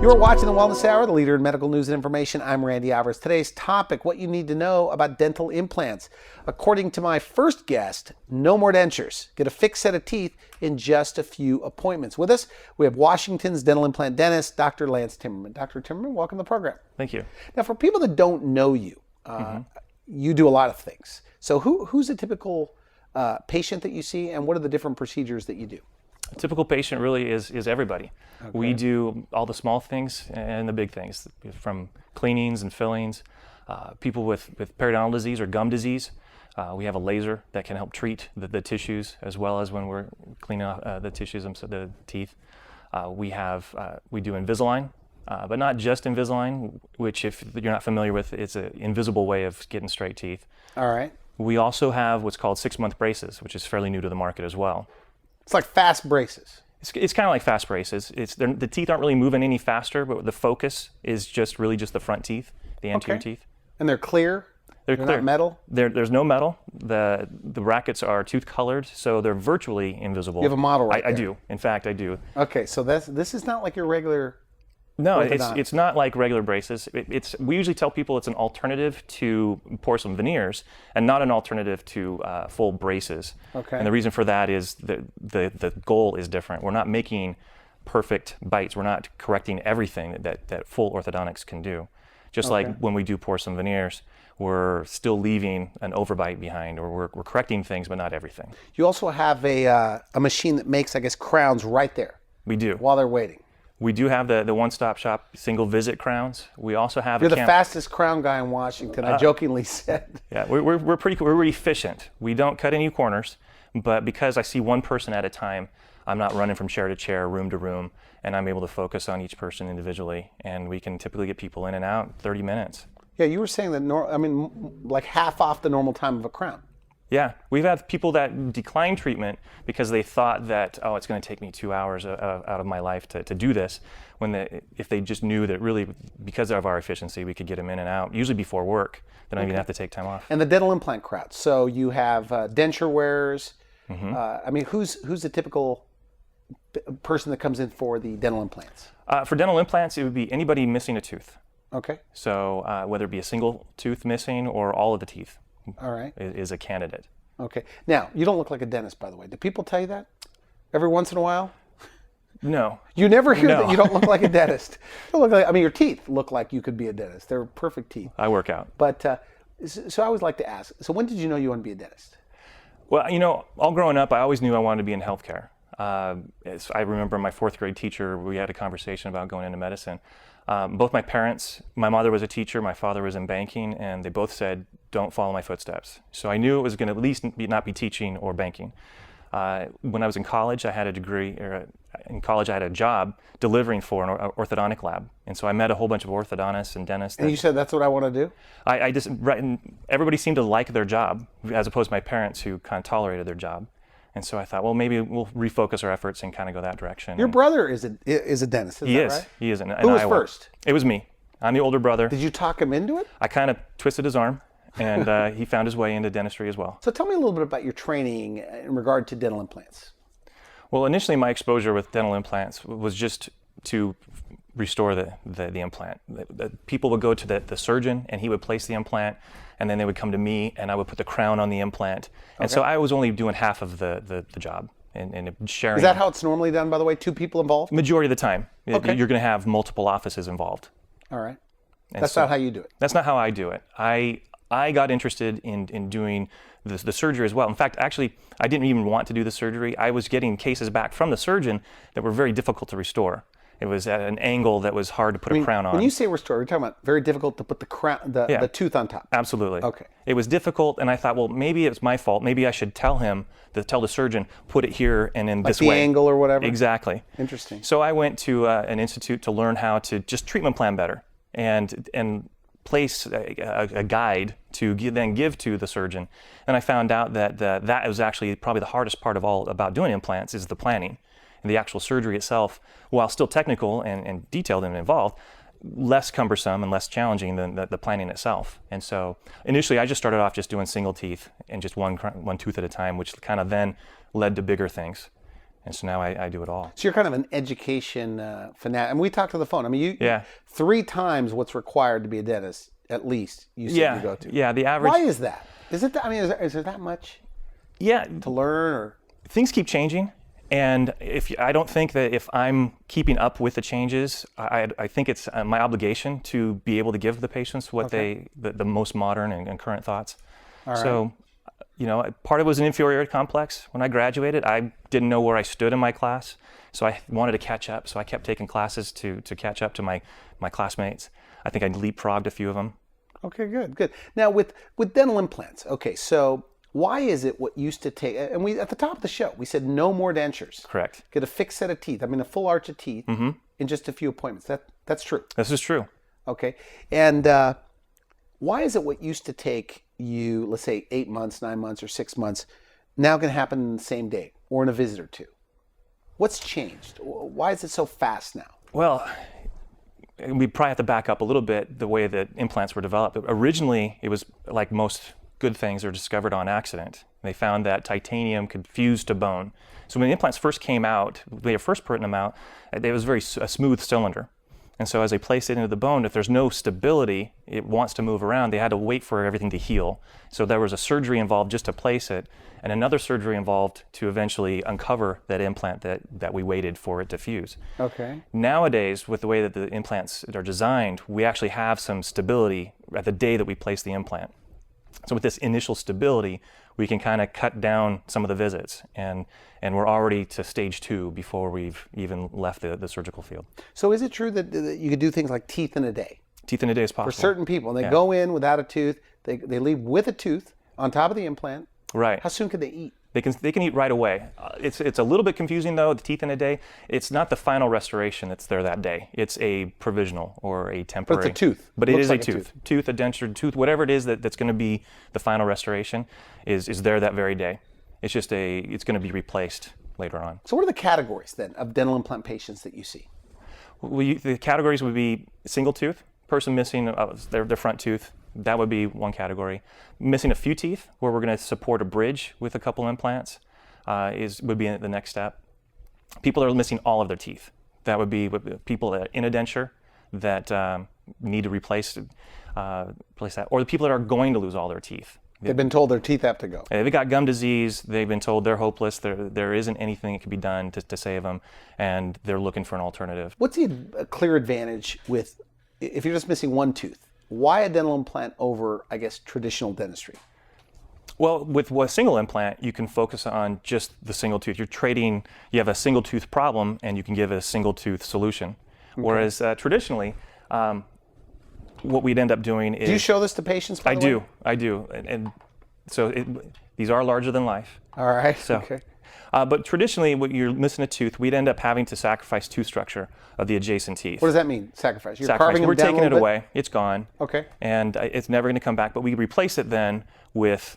You're watching the Wellness Hour, the leader in medical news and information. I'm Randy Alvarez. Today's topic, what you need to know about dental implants. According to my first guest, no more dentures. Get a fixed set of teeth in just a few appointments. With us, we have Washington's dental implant dentist, Dr. Lance Timmerman. Dr. Timmerman, welcome to the program. Thank you. Now, for people that don't know you, you do a lot of things. So who's a typical patient that you see, and what are the different procedures that you do? A typical patient really is everybody. Okay. We do all the small things and the big things, from cleanings and fillings, people with periodontal disease or gum disease. We have a laser that can help treat the tissues, as well as when we're cleaning off the tissues of the teeth. We do Invisalign, but not just Invisalign, which, if you're not familiar with, it's an invisible way of getting straight teeth. All right. We also have what's called 6-month braces, which is fairly new to the market as well. It's like fast braces. It's kind of like fast braces. The teeth aren't really moving any faster, but the focus is just the front teeth, the anterior teeth. And they're clear? They're clear. Not metal? There's no metal. The brackets are tooth colored, so they're virtually invisible. You have a model right there. I do. In fact, I do. Okay, so this is not like your regular... No, it's not like regular braces. We usually tell people it's an alternative to porcelain veneers and not an alternative to full braces. Okay. And the reason for that is the goal is different. We're not making perfect bites. We're not correcting everything that full orthodontics can do. Just like when we do porcelain veneers, we're still leaving an overbite behind, or we're correcting things, but not everything. You also have a machine that makes, I guess, crowns right there. We do. While they're waiting. We do have the one-stop shop single visit crowns. We also have You're the fastest crown guy in Washington, I jokingly said. Yeah, we're pretty efficient. We don't cut any corners, but because I see one person at a time, I'm not running from chair to chair, room to room, and I'm able to focus on each person individually, and we can typically get people in and out in 30 minutes. Yeah, you were saying that, like half off the normal time of a crown. Yeah, we've had people that decline treatment because they thought that, it's going to take me 2 hours out of my life to do this, if they just knew that really, because of our efficiency, we could get them in and out, usually before work. They don't even have to take time off. And the dental implant crowd. So you have denture wearers. Who's the typical person that comes in for the dental implants? For dental implants, it would be anybody missing a tooth. Okay. So whether it be a single tooth missing or all of the teeth. All right. Is a candidate. Okay. Now, you don't look like a dentist, by the way. Do people tell you that every once in a while? No. You never hear that you don't look like a dentist. You don't look like, your teeth look like you could be a dentist. They're perfect teeth. I work out. But, so I always like to ask, so when did you know you wanted to be a dentist? Well, all growing up, I always knew I wanted to be in healthcare. I remember my 4th grade teacher, we had a conversation about going into medicine. Both my parents, my mother was a teacher, my father was in banking, and they both said, don't follow my footsteps. So I knew it was going to at least not be teaching or banking. When I was in college, I had a degree, in college I had a job delivering for an orthodontic lab. And so I met a whole bunch of orthodontists and dentists. And you said, that's what I want to do? Everybody seemed to like their job, as opposed to my parents, who kind of tolerated their job. And so I thought, well, maybe we'll refocus our efforts and kind of go that direction. Your brother is a dentist, is that right? He is. Who was first? It was me. I'm the older brother. Did you talk him into it? I kind of twisted his arm, and he found his way into dentistry as well. So tell me a little bit about your training in regard to dental implants. Well, initially my exposure with dental implants was just to restore the implant. The people would go to the surgeon, and he would place the implant, and then they would come to me, and I would put the crown on the implant. And so I was only doing half of the job and sharing. Is that how it's normally done, by the way? 2 people involved? Majority of the time. Okay. You're going to have multiple offices involved. All right. That's not how you do it. That's not how I do it. I got interested in doing the surgery as well. In fact, actually, I didn't even want to do the surgery. I was getting cases back from the surgeon that were very difficult to restore. It was at an angle that was hard to put a crown on. When you say restore, you're talking about very difficult to put the crown, the tooth on top. Absolutely. Okay. It was difficult, and I thought, well, maybe it's my fault. Maybe I should tell the surgeon, put it here and in this way. Like the angle or whatever? Exactly. Interesting. So I went to an institute to learn how to just treatment plan better and place a guide to then give to the surgeon. And I found out that was actually probably the hardest part of all about doing implants is the planning. And the actual surgery itself, while still technical and detailed and involved, less cumbersome and less challenging than the planning itself. And so initially I just started off just doing single teeth and just one tooth at a time, which kind of then led to bigger things. And so now I do it all. So you're kind of an education fanatic. And we talked to the phone. I mean, Yeah. 3 times what's required to be a dentist, at least, you said you go to. Yeah, the average. Why is that? Is it? I mean, is there that much to learn? Or Things keep changing. And I don't think that if I'm keeping up with the changes, I think it's my obligation to be able to give the patients what the most modern and current thoughts. All right. So, part of it was an inferiority complex. When I graduated, I didn't know where I stood in my class, so I wanted to catch up. So I kept taking classes to catch up to my classmates. I think I leapfrogged a few of them. Okay, good. Now with dental implants, okay, so why is it what used to take, and we at the top of the show, we said no more dentures. Correct. Get a fixed set of teeth, I mean a full arch of teeth in just a few appointments. That's true. This is true. Okay, and why is it what used to take you, let's say 8 months, 9 months, or 6 months, now can happen in the same day or in a visit or two? What's changed? Why is it so fast now? Well, we probably have to back up a little bit the way that implants were developed. Originally, it was like most good things are discovered on accident. They found that titanium could fuse to bone. So when the implants first came out, they were first putting them out, it was a smooth cylinder. And so as they placed it into the bone, if there's no stability, it wants to move around, they had to wait for everything to heal. So there was a surgery involved just to place it, and another surgery involved to eventually uncover that implant that we waited for it to fuse. Okay. Nowadays, with the way that the implants are designed, we actually have some stability at the day that we place the implant. So with this initial stability, we can kind of cut down some of the visits, and we're already to stage 2 before we've even left the surgical field. So is it true that you could do things like teeth in a day? Teeth in a day is possible. For certain people, and they go in without a tooth, they leave with a tooth on top of the implant. Right. How soon can they eat? They can eat right away. It's a little bit confusing though, the teeth in a day. It's not the final restoration that's there that day. It's a provisional or a temporary. But it's a tooth. But it is like a tooth. Tooth, a denture, tooth, whatever it is that's going to be the final restoration is there that very day. It's just it's going to be replaced later on. So what are the categories then of dental implant patients that you see? The categories would be single tooth, person missing their front tooth. That would be one category. Missing a few teeth, where we're going to support a bridge with a couple implants, would be the next step. People that are missing all of their teeth. That would be people that are in a denture that need to replace that, or the people that are going to lose all their teeth. They've been told their teeth have to go. They've got gum disease. They've been told they're hopeless. There isn't anything that can be done to save them, and they're looking for an alternative. What's the clear advantage with, if you're just missing one tooth? Why a dental implant over, I guess, traditional dentistry? Well, with a single implant, you can focus on just the single tooth. You have a single tooth problem, and you can give a single tooth solution. Okay. Whereas traditionally, what we'd end up doing is... Do you show this to patients, by the way? I do. And so these are larger than life. All right, so, okay. But traditionally, when you're missing a tooth, we'd end up having to sacrifice tooth structure of the adjacent teeth. What does that mean, sacrifice? You're carving them We're down taking it a little away. It's gone. Okay. And it's never going to come back. But we replace it then with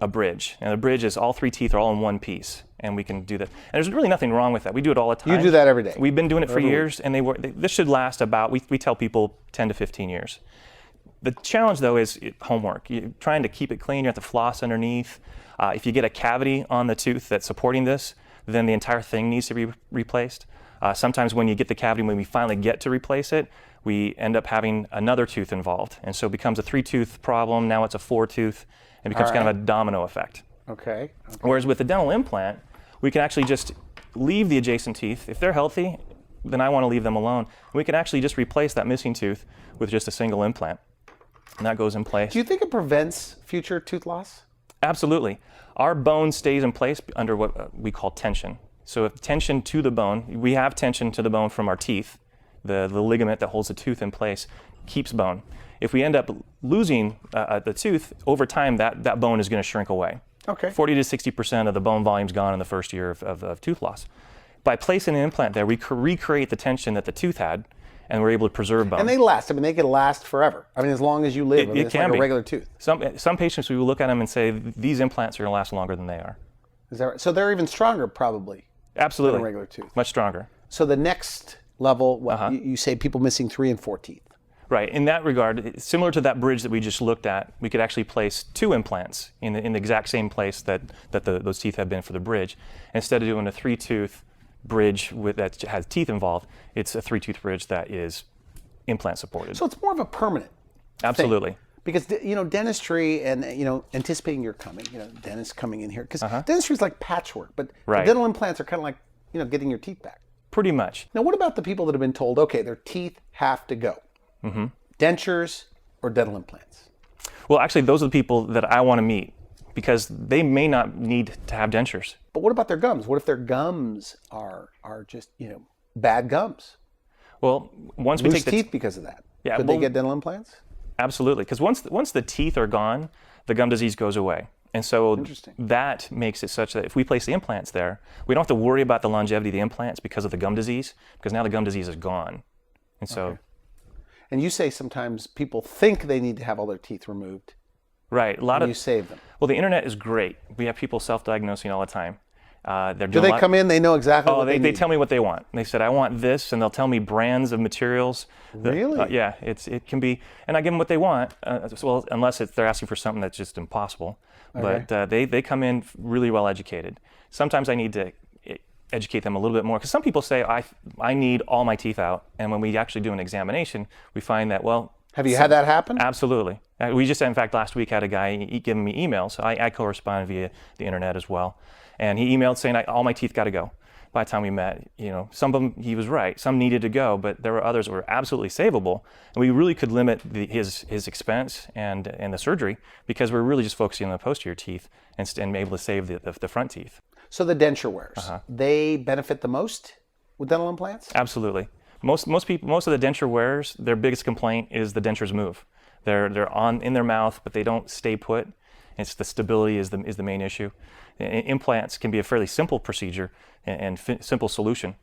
a bridge. And the bridge is all 3 teeth are all in one piece. And we can do that. And there's really nothing wrong with that. We do it all the time. You do that every day? We've been doing it for years. And this should last about, we tell people, 10 to 15 years. The challenge, though, is homework. You're trying to keep it clean. You have to floss underneath. If you get a cavity on the tooth that's supporting this, then the entire thing needs to be replaced. Sometimes when you get the cavity, when we finally get to replace it, we end up having another tooth involved. And so it becomes a 3-tooth problem. Now it's a 4-tooth. It becomes kind of a domino effect. Okay. Whereas with the dental implant, we can actually just leave the adjacent teeth. If they're healthy, then I want to leave them alone. We can actually just replace that missing tooth with just a single implant. And that goes in place. Do you think it prevents future tooth loss? Absolutely. Our bone stays in place under what we call tension. So if tension to the bone, we have tension to the bone from our teeth, the ligament that holds the tooth in place keeps bone. If we end up losing the tooth, over time that bone is going to shrink away. Okay. 40 to 60% of the bone volume is gone in the first year of tooth loss. By placing an implant there, we recreate the tension that the tooth had, and we're able to preserve bone. And they last. I mean, they can last forever. I mean, as long as you live. I mean, it's like a regular tooth. Some patients, we will look at them and say, these implants are going to last longer than they are. Is that right? So they're even stronger, probably. Absolutely. Than a regular tooth. Much stronger. So the next level, you say people missing 3 and 4 teeth. Right. In that regard, similar to that bridge that we just looked at, we could actually place 2 implants in the exact same place that those teeth have been for the bridge. Instead of doing a 3-tooth bridge that has teeth involved, it's a 3-tooth bridge that is implant supported. So it's more of a permanent Absolutely. thing. Because, dentistry and, anticipating your coming, dentists coming in here. Because dentistry is like patchwork, but the dental implants are kind of like, getting your teeth back. Pretty much. Now, what about the people that have been told, okay, their teeth have to go? Dentures or dental implants? Well, actually, those are the people that I want to meet because they may not need to have dentures. But what about their gums? What if their gums are just, bad gums? Well, once we Lose take teeth because of that. Yeah, Could they get dental implants? Absolutely, because once the teeth are gone, the gum disease goes away. And so that makes it such that if we place the implants there, we don't have to worry about the longevity of the implants because of the gum disease, because now the gum disease is gone. And so, and you say sometimes people think they need to have all their teeth removed. Right. You save them. Well, the internet is great. We have people self-diagnosing all the time. Do they come in? They know exactly what they need? They tell me what they want. They said, I want this, and they'll tell me brands of materials. Really? Yeah, it can be, and I give them what they want, well, unless they're asking for something that's just impossible. Okay. But they come in really well educated. Sometimes I need to educate them a little bit more, because some people say, I need all my teeth out, and when we actually do an examination, we find that, well... Have you had that happen? Absolutely. We just, in fact, last week had a guy giving me emails. So I correspond via the internet as well. And he emailed saying, all my teeth got to go. By the time we met, some of them, he was right. Some needed to go, but there were others that were absolutely savable. And we really could limit his expense and the surgery because we're really just focusing on the posterior teeth and able to save the front teeth. So the denture wearers, they benefit the most with dental implants? Absolutely. Most of the denture wearers, their biggest complaint is the dentures move. They're in their mouth, but they don't stay put. It's the stability is the main issue. Implants can be a fairly simple procedure and simple solution,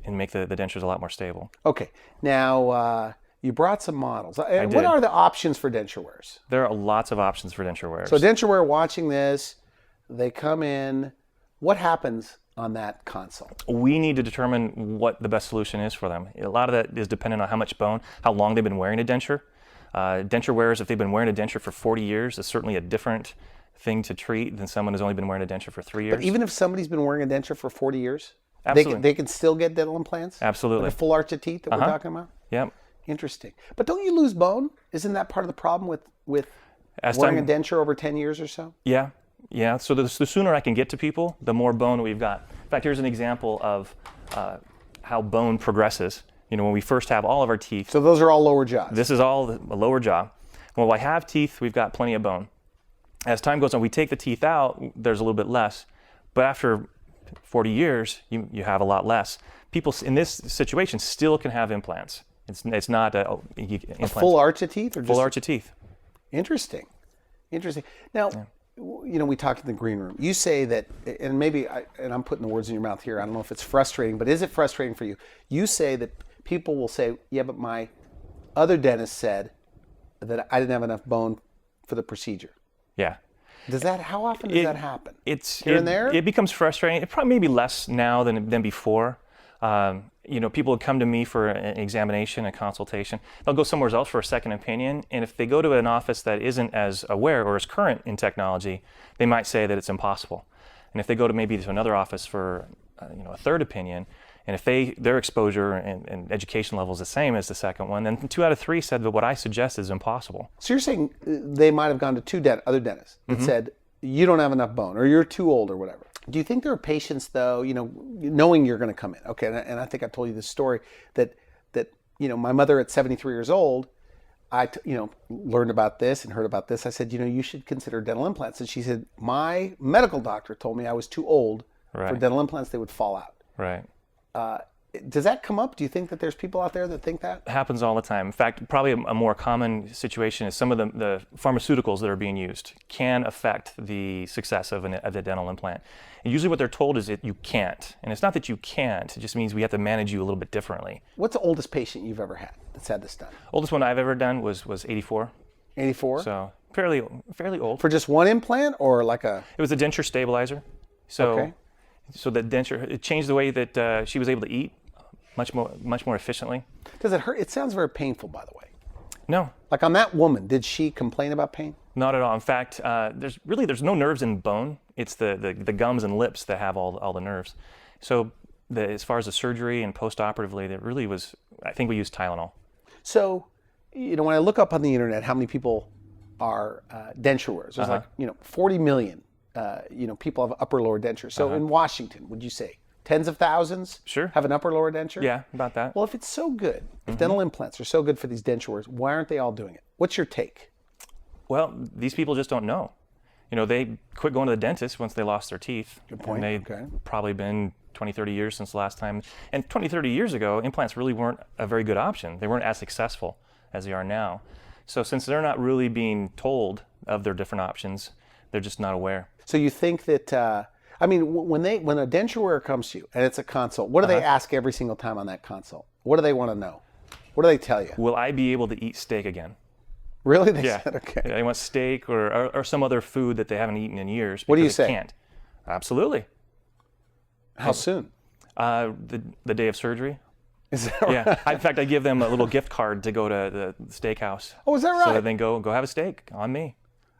and make the dentures a lot more stable. Okay. Now you brought some models. I did. What are the options for denture wearers? There are lots of options for denture wearers. So a denture wearer watching this, they come in. What happens on that consult? We need to determine what the best solution is for them. A lot of that is dependent on how much bone, how long they've been wearing a denture. Denture wearers, if they've been wearing a denture for 40 years, is certainly a different thing to treat than someone who's only been wearing a denture for 3 years. But even if somebody's been wearing a denture for 40 years, Absolutely. they can still get dental implants? Absolutely. Like a full arch of teeth that we're talking about? Yep. Interesting. But don't you lose bone? Isn't that part of the problem with wearing a denture over 10 years or so? Yeah. Yeah, so the sooner I can get to people, the more bone we've got. In fact, here's an example of how bone progresses. When we first have all of our teeth. So those are all lower jaws? This is all the lower jaw. When I have teeth, we've got plenty of bone. As time goes on, we take the teeth out, there's a little bit less. But after 40 years, you have a lot less. People in this situation still can have implants. It's not a full arch of teeth? Or full arch of teeth. Interesting. Now, we talked in the green room. You say that, and maybe, I'm putting the words in your mouth here, I don't know if it's frustrating, but is it frustrating for you? You say that people will say, yeah, but my other dentist said that I didn't have enough bone for the procedure. Yeah. How often does that happen? It's here and there? It becomes frustrating. It probably maybe less now than before. People would come to me for an examination, a consultation. They'll go somewhere else for a second opinion, and if they go to an office that isn't as aware or as current in technology, they might say that it's impossible. And if they go to another office for a third opinion, and if their exposure and education level is the same as the second one, then 2 out of 3 said that what I suggest is impossible. So you're saying they might have gone to 2 other dentists that said, you don't have enough bone, or you're too old, or whatever. Do you think there are patients, though, knowing you're going to come in? Okay, and I think I told you this story that my mother at 73 years old, I learned about this and heard about this. I said, you should consider dental implants, and she said, my medical doctor told me I was too old for dental implants; they would fall out. Right. Does that come up? Do you think that there's people out there that think that? It happens all the time. In fact, probably a more common situation is some of the pharmaceuticals that are being used can affect the success of the dental implant. And usually what they're told is that you can't. And it's not that you can't, it just means we have to manage you a little bit differently. What's the oldest patient you've ever had that's had this done? Oldest one I've ever done was 84. 84? So fairly old. For just one implant or like a... It was a denture stabilizer. So the denture, it changed the way that she was able to eat much more efficiently. Does it hurt? It sounds very painful, by the way. No, Like on that woman, did she complain about pain? not at all. In fact, there's no nerves in bone. It's the gums and lips that have all the nerves. So as far as the surgery and post-operatively, that really was, I think we used Tylenol. So, when I look up on the internet how many people are denture wearers, there's 40 million, people have upper lower dentures. So in Washington, would you say tens of thousands Sure. have an upper lower denture? Yeah, about that. Well, if it's so good, if dental implants are so good for these denture wearers, why aren't they all doing it? What's your take? Well, these people just don't know. They quit going to the dentist once they lost their teeth. Good point. And Okay. probably been 20, 30 years since the last time. And 20, 30 years ago, implants really weren't a very good option. They weren't as successful as they are now. So since they're not really being told of their different options, they're just not aware. So you think that, when a denture wearer comes to you and it's a consult, what do they ask every single time on that consult? What do they want to know? What do they tell you? Will I be able to eat steak again? Really? They Yeah. said, okay. They want steak or some other food that they haven't eaten in years. What do you because they say? Can't. Absolutely. How soon? The day of surgery. Is that right? Yeah. In fact, I give them a little gift card to go to the steakhouse. Oh, is that right? So that they go have a steak on me.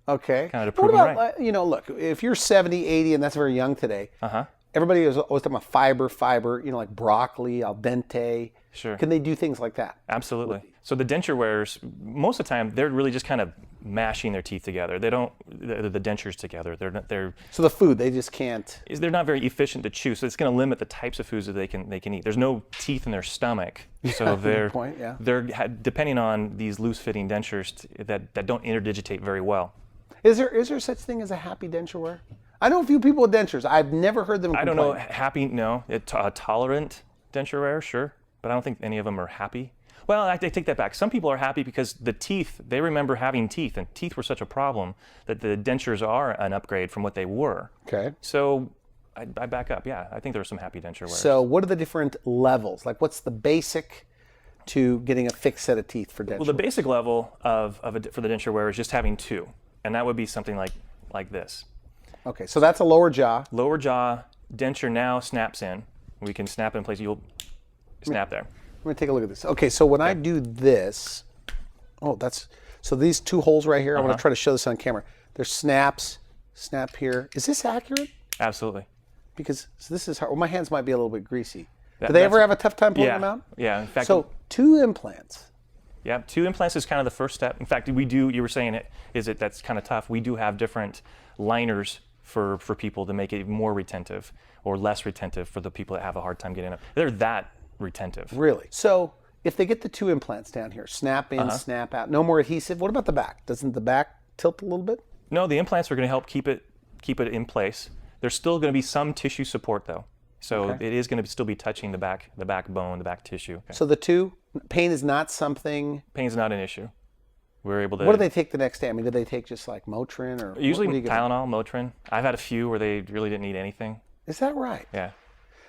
Okay. Kinda to What prove 'em about, look, if you're 70, 80, and that's very young today, Uh-huh. everybody is always talking about fiber, like broccoli, al dente. Sure. Can they do things like that? Absolutely. So the denture wearers, most of the time, they're really just kind of mashing their teeth together. They don't the dentures together. So the food, they just can't. They're not very efficient to chew. So it's going to limit the types of foods that they can eat. There's no teeth in their stomach, so Good point, yeah. they're depending on these loose-fitting dentures that don't interdigitate very well. Is there such thing as a happy denture wearer? I know a few people with dentures. I've never heard them complain. I don't know. Happy? No. Tolerant denture wearer, sure, but I don't think any of them are happy. Well, I take that back. Some people are happy because the teeth, they remember having teeth, and teeth were such a problem that the dentures are an upgrade from what they were. Okay. So I back up. Yeah, I think there are some happy denture wearers. So what are the different levels? Like what's the basic to getting a fixed set of teeth for denture? Well, the basic level for the denture wearer is just having two, and that would be something like this. Okay, so that's a lower jaw. Lower jaw, denture now snaps in. We can snap it in place. You'll snap there. I'm going to take a look at this. Okay, so when I do this, so these two holes right here, I want to try to show this on camera. There's snaps, snap here. Is this accurate? Absolutely. Because this is hard. Well, my hands might be a little bit greasy. Do they ever have a tough time pulling them out? Yeah, in fact. So 2 implants. Yeah, 2 implants is kind of the first step. In fact, we do, you were saying that's kind of tough. We do have different liners for people to make it more retentive or less retentive for the people that have a hard time getting up. They're that retentive. Really? So if they get the 2 implants down here, snap in, snap out, no more adhesive, what about the back? Doesn't the back tilt a little bit? No, the implants are going to help keep it in place. There's still going to be some tissue support though. So it is going to still be touching the backbone, the back tissue. Okay. So the 2, pain is not something. Pain's not an issue. We're able to. What do they take the next day? I mean, do they take just like Motrin or Usually what do you give them? Tylenol, Motrin. I've had a few where they really didn't need anything. Is that right? Yeah.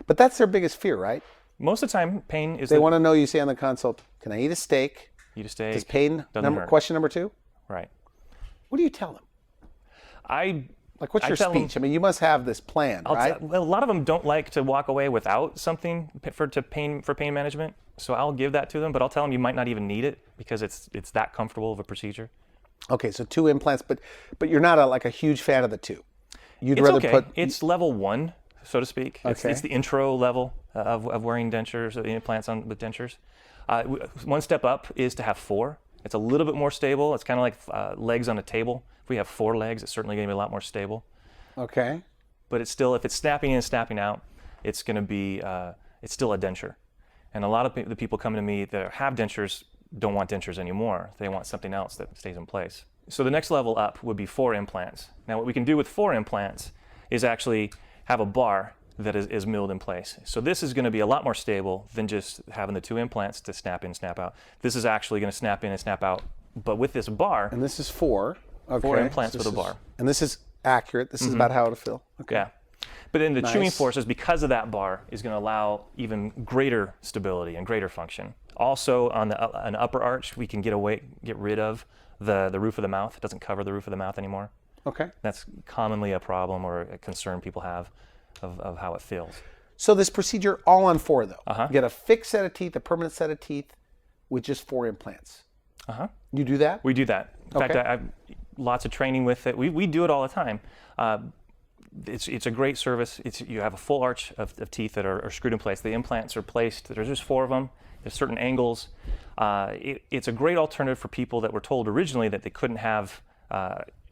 But that's their biggest fear, right? Most of the time, pain is. They want to know, you say on the consult, can I eat a steak? Eat a steak. Does pain, doesn't hurt. question number 2? Right. What do you tell them? Like, what's I your tell speech? I mean, you must have this plan, right? Well, a lot of them don't like to walk away without something for pain management. So I'll give that to them, but I'll tell them you might not even need it because it's that comfortable of a procedure. Okay, so 2 implants, but you're not like a huge fan of the 2. You'd It's rather okay. put. It's level 1, so to speak. Okay. It's the intro level of wearing dentures, or the implants with dentures. One step up is to have 4. It's a little bit more stable. It's kind of like legs on a table. If we have 4 legs, it's certainly going to be a lot more stable. Okay. But it's still, if it's snapping in and snapping out, it's going to be, it's still a denture. And a lot of the people coming to me that have dentures don't want dentures anymore. They want something else that stays in place. So the next level up would be 4 implants. Now what we can do with 4 implants is actually have a bar that is milled in place. So this is going to be a lot more stable than just having the 2 implants to snap in, snap out. This is actually going to snap in and snap out, but with this bar. And this is 4. Okay. 4 implants So with a this bar. is- And this is accurate. This is about how it'll feel. Okay. Yeah. But then the chewing Nice. forces, because of that bar, is going to allow even greater stability and greater function. Also, on an upper arch, we can get rid of the roof of the mouth. It doesn't cover the roof of the mouth anymore. Okay. That's commonly a problem or a concern people have of how it feels. So this procedure, all on 4 though. Uh-huh. You get a fixed set of teeth, a permanent set of teeth, with just 4 implants. You do that? We do that. In fact, Okay. I've lots of training with it. We do it all the time. It's a great service. You have a full arch of teeth that are screwed in place. The implants are placed. There's just 4 of them. There's certain angles. It's a great alternative for people that were told originally that they couldn't have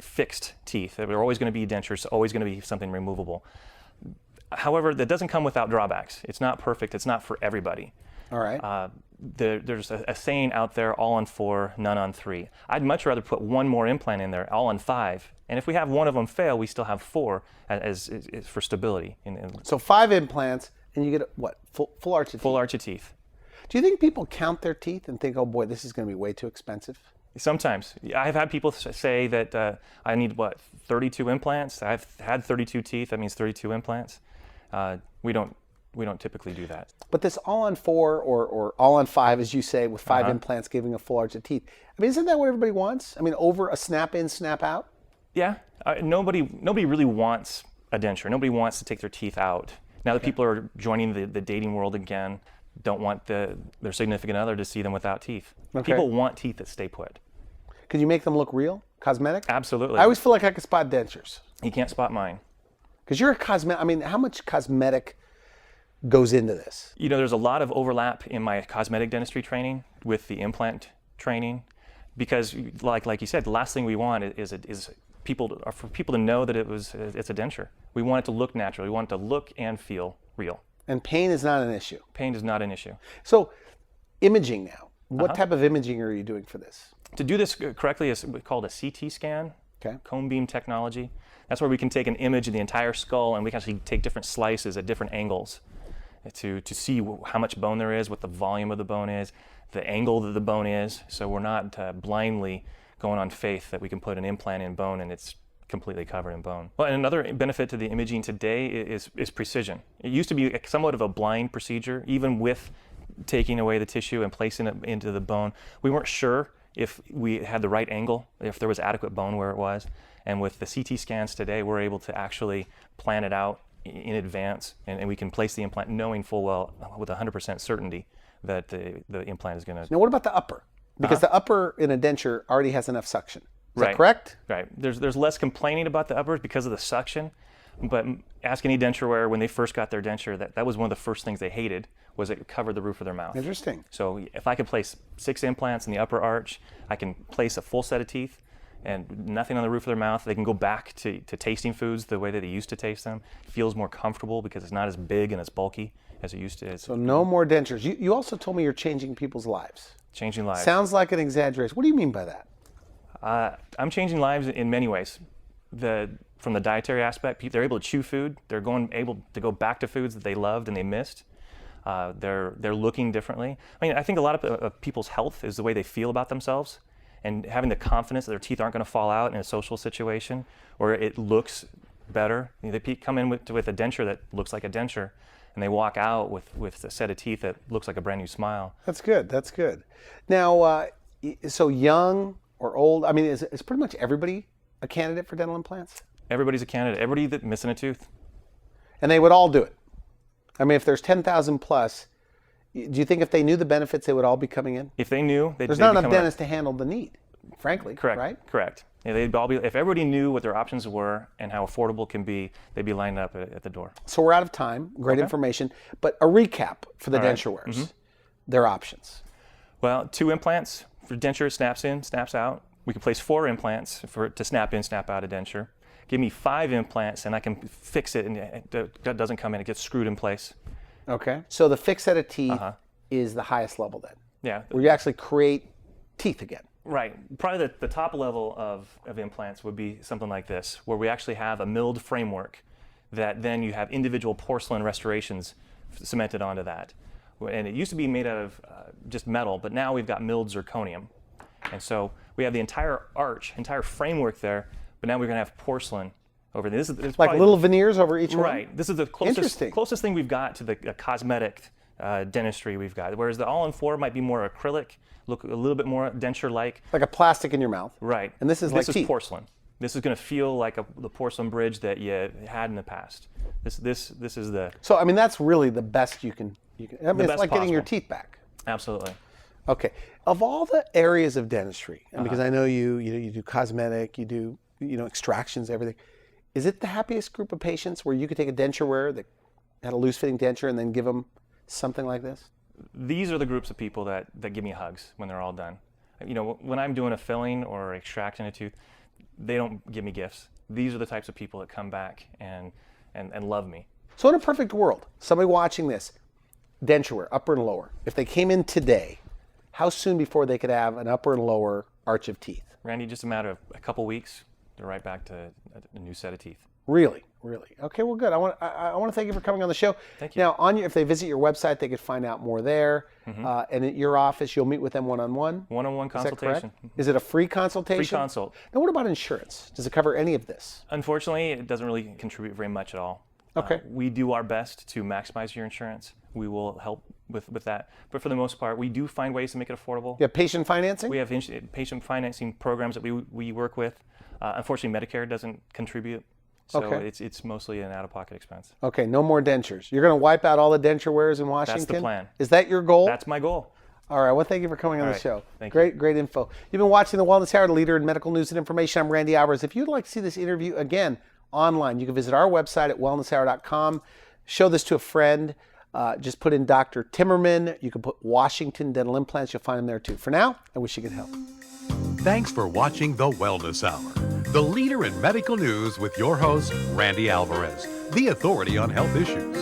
fixed teeth. There were always going to be dentures, always going to be something removable. However, that doesn't come without drawbacks. It's not perfect. It's not for everybody. All right. There's a saying out there, all on 4, none on 3. I'd much rather put one more implant in there, all on 5. And if we have one of them fail, we still have 4 as for stability. So 5 implants, and you get what? Full arch of teeth. Full arch of teeth. Do you think people count their teeth and think, oh boy, this is going to be way too expensive? Sometimes. I've had people say that I need, 32 implants? I've had 32 teeth, that means 32 implants. We don't typically do that. But this all on 4 or all on 5, as you say, with 5 implants giving a full arch of teeth. I mean, isn't that what everybody wants? I mean, over a snap in, snap out? Yeah. Nobody really wants a denture. Nobody wants to take their teeth out. Now that people are joining the dating world again, don't want their significant other to see them without teeth. Okay. People want teeth that stay put. Could you make them look real? Cosmetic? Absolutely. I always feel like I could spot dentures. You can't spot mine. Because you're a cosmetic, I mean, how much cosmetic goes into this? There's a lot of overlap in my cosmetic dentistry training with the implant training, because like you said, the last thing we want is for people to know that it's a denture. We want it to look natural. We want it to look and feel real. And pain is not an issue. Pain is not an issue. So, imaging now. What type of imaging are you doing for this? To do this correctly is called a CT scan, cone beam technology. That's where we can take an image of the entire skull and we can actually take different slices at different angles to see how much bone there is, what the volume of the bone is, the angle that the bone is. So we're not blindly going on faith that we can put an implant in bone and it's completely covered in bone. Well, and another benefit to the imaging today is precision. It used to be somewhat of a blind procedure, even with taking away the tissue and placing it into the bone. We weren't sure if we had the right angle, if there was adequate bone where it was. And with the CT scans today, we're able to actually plan it out in advance, and we can place the implant knowing full well with 100% certainty that the implant is going to... Now, what about the upper? Because the upper in a denture already has enough suction. Is that correct? Right. There's less complaining about the uppers because of the suction, but ask any denture wearer when they first got their denture, that was one of the first things they hated, was it covered the roof of their mouth. Interesting. So if I can place 6 implants in the upper arch, I can place a full set of teeth and nothing on the roof of their mouth. They can go back to tasting foods the way that they used to taste them. It feels more comfortable because it's not as big and as bulky as it used to. So no more dentures. You also told me you're changing people's lives. Changing lives. Sounds like an exaggeration. What do you mean by that? I'm changing lives in many ways. From the dietary aspect, they're able to chew food. They're able to go back to foods that they loved and they missed. They're looking differently. I mean, I think a lot of people's health is the way they feel about themselves, and having the confidence that their teeth aren't going to fall out in a social situation or it looks better. They come in with a denture that looks like a denture, and they walk out with a set of teeth that looks like a brand new smile. That's good. That's good. Now, so young or old, I mean, is pretty much everybody a candidate for dental implants? Everybody's a candidate. Everybody that's missing a tooth. And they would all do it. I mean, if there's 10,000 plus, do you think if they knew the benefits, they would all be coming in? If they knew, there's not enough dentists to handle the need, frankly. Correct. Right? Correct. Yeah, they'd all be. If everybody knew what their options were and how affordable it can be, they'd be lined up at the door. So we're out of time. Great information, but a recap for the denture wearers. Their options. Well, 2 implants for denture, snaps in, snaps out. We can place 4 implants to snap in, snap out a denture. Give me 5 implants and I can fix it, and it doesn't come in, it gets screwed in place. Okay. So the fixed set of teeth is the highest level then? Yeah. Where you actually create teeth again? Right. Probably the top level of implants would be something like this, where we actually have a milled framework that then you have individual porcelain restorations cemented onto that. And it used to be made out of just metal, but now we've got milled zirconium. And so we have the entire arch, entire framework there, but now we're going to have porcelain over there. This is like little veneers over each one? Right. This is the closest thing we've got to the cosmetic dentistry we've got. Whereas the all-in-4 might be more acrylic, look a little bit more denture-like. Like a plastic in your mouth. Right. And this is like teeth. This is porcelain. This is going to feel like the porcelain bridge that you had in the past. This is the... So, I mean, that's really the best you can I mean, it's like getting your teeth back. Absolutely. Okay. Of all the areas of dentistry, and because I know you do cosmetic, you do extractions, everything, is it the happiest group of patients where you could take a denture wearer that had a loose fitting denture and then give them something like this? These are the groups of people that give me hugs when they're all done. When I'm doing a filling or extracting a tooth, they don't give me gifts. These are the types of people that come back and love me. So in a perfect world, somebody watching this, denture wear, upper and lower, if they came in today, how soon before they could have an upper and lower arch of teeth? Randy, just a matter of a couple weeks, they're right back to a new set of teeth. Really? Okay, well, good. I want to thank you for coming on the show. Thank you. Now, if they visit your website, they could find out more there. And at your office, you'll meet with them one-on-one? One-on-one consultation. Is it a free consultation? Free consult. Now, what about insurance? Does it cover any of this? Unfortunately, it doesn't really contribute very much at all. Okay. We do our best to maximize your insurance. We will help with that. But for the most part, we do find ways to make it affordable. You have patient financing? We have patient financing programs that we work with. Unfortunately, Medicare doesn't contribute. So it's mostly an out-of-pocket expense. Okay, no more dentures. You're going to wipe out all the denture wearers in Washington? That's the plan. Is that your goal? That's my goal. All right, well, thank you for coming on the show. Thank you. Great info. You've been watching The Wellness Hour, the leader in medical news and information. I'm Randy Alvarez. If you'd like to see this interview again online, you can visit our website at wellnesshour.com. Show this to a friend. Just put in Dr. Timmerman. You can put Washington Dental Implants. You'll find them there too. For now, I wish you could help. Thanks for watching The Wellness Hour, the leader in medical news with your host, Randy Alvarez, the authority on health issues.